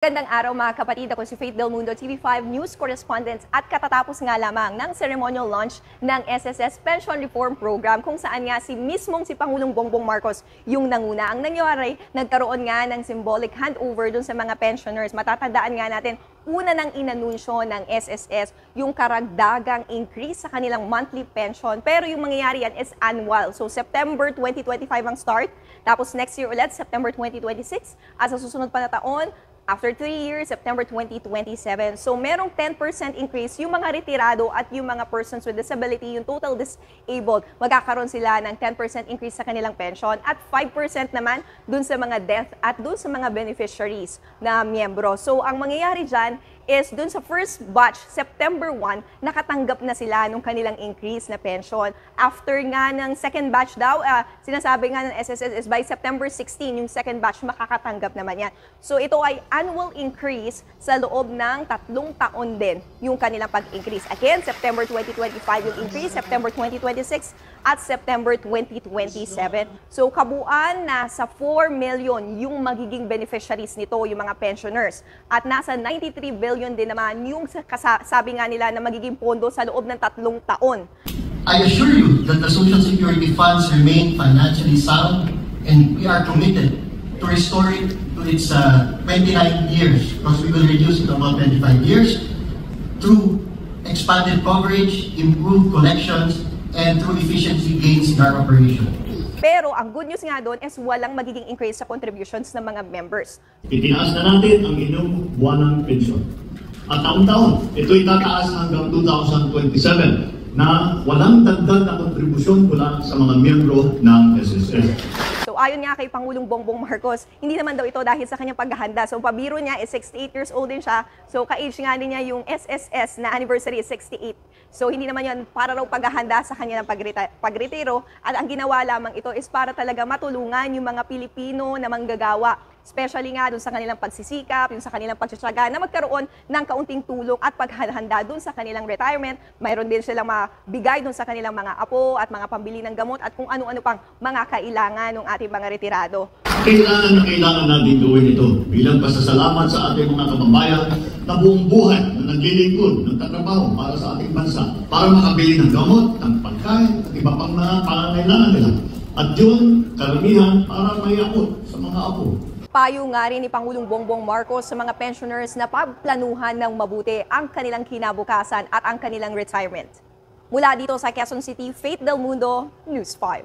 Magandang araw mga kapatid, ako si Faith Del Mundo, TV5 News Correspondent at katatapos nga lamang ng ceremonial launch ng SSS Pension Reform Program kung saan nga si Pangulong Bongbong Marcos yung nanguna. Ang nangyari, nagkaroon nga ng symbolic handover dun sa mga pensioners. Matatandaan nga natin, una nang inanunsyo ng SSS yung karagdagang increase sa kanilang monthly pension. Pero yung mangyayari yan is annual. So September 2025 ang start, tapos next year ulit, September 2026, at sa susunod pa na taon, after 3 years, September 2027. So, merong 10% increase yung mga retirado at yung mga persons with disability, yung total disabled, magkakaroon sila ng 10% increase sa kanilang pension at 5% naman dun sa mga death at dun sa mga beneficiaries na miyembro. So, ang mangyayari dyan is dun sa first batch, September 1, nakatanggap na sila ng kanilang increase na pension. After nga ng second batch daw, sinasabi nga ng SSS is by September 16, yung second batch makakatanggap naman yan. So ito ay annual increase sa loob ng 3 taon din yung kanilang pag-increase. Again, September 2025 yung increase, September 2026 at September 2027. So kabuuan, nasa 4 million yung magiging beneficiaries nito, yung mga pensioners. At nasa 93 billion din naman yung sabi nga nila na magiging pondo sa loob ng 3 taon. I assure you that the Social Security funds remain financially sound and we are committed to restore it to its 29 years because we will reduce it to about 25 years through expanded coverage, improved collections, and through efficiency gains in our operation. Pero ang good news nga doon is walang magiging increase sa contributions ng mga members. Itinaas na natin ang inyong buwanang pensyon. At taon-taon, ito'y tataas hanggang 2027 na walang dagdag na kontribusyon mula sa mga miyembro ng SSS. So ayon nga kay Pangulong Bongbong Marcos, hindi naman daw ito dahil sa kanyang paghahanda. So pabiro niya is 68 years old din siya. So ka-age nga din niya yung SSS na anniversary is 68. So hindi naman yan para raw paghahanda sa kanya ng pagretiro. At ang ginawa lamang ito is para talaga matulungan yung mga Pilipino na manggagawa. Especially nga dun sa kanilang pagsisikap, yung sa kanilang pagtsatsaga na magkaroon ng kaunting tulong at paghahanda dun sa kanilang retirement. Mayroon din silang mabigay dun sa kanilang mga apo at mga pambili ng gamot at kung ano-ano pang mga kailangan ng ating mga retirado. Kailangan natin gawin ito bilang pasasalamat sa ating mga kababayan na buong buhay na naglilingkod, nagtatrabaho para sa ating bansa, para makabili ng gamot, ng pagkain at iba pang mga pangangailangan nila. At yun, karamihan para maiakot sa mga apo. Payo nga rin ni Pangulong Bongbong Marcos sa mga pensioners na pagplanuhan ng mabuti ang kanilang kinabukasan at ang kanilang retirement. Mula dito sa Quezon City, Faith Del Mundo, News 5.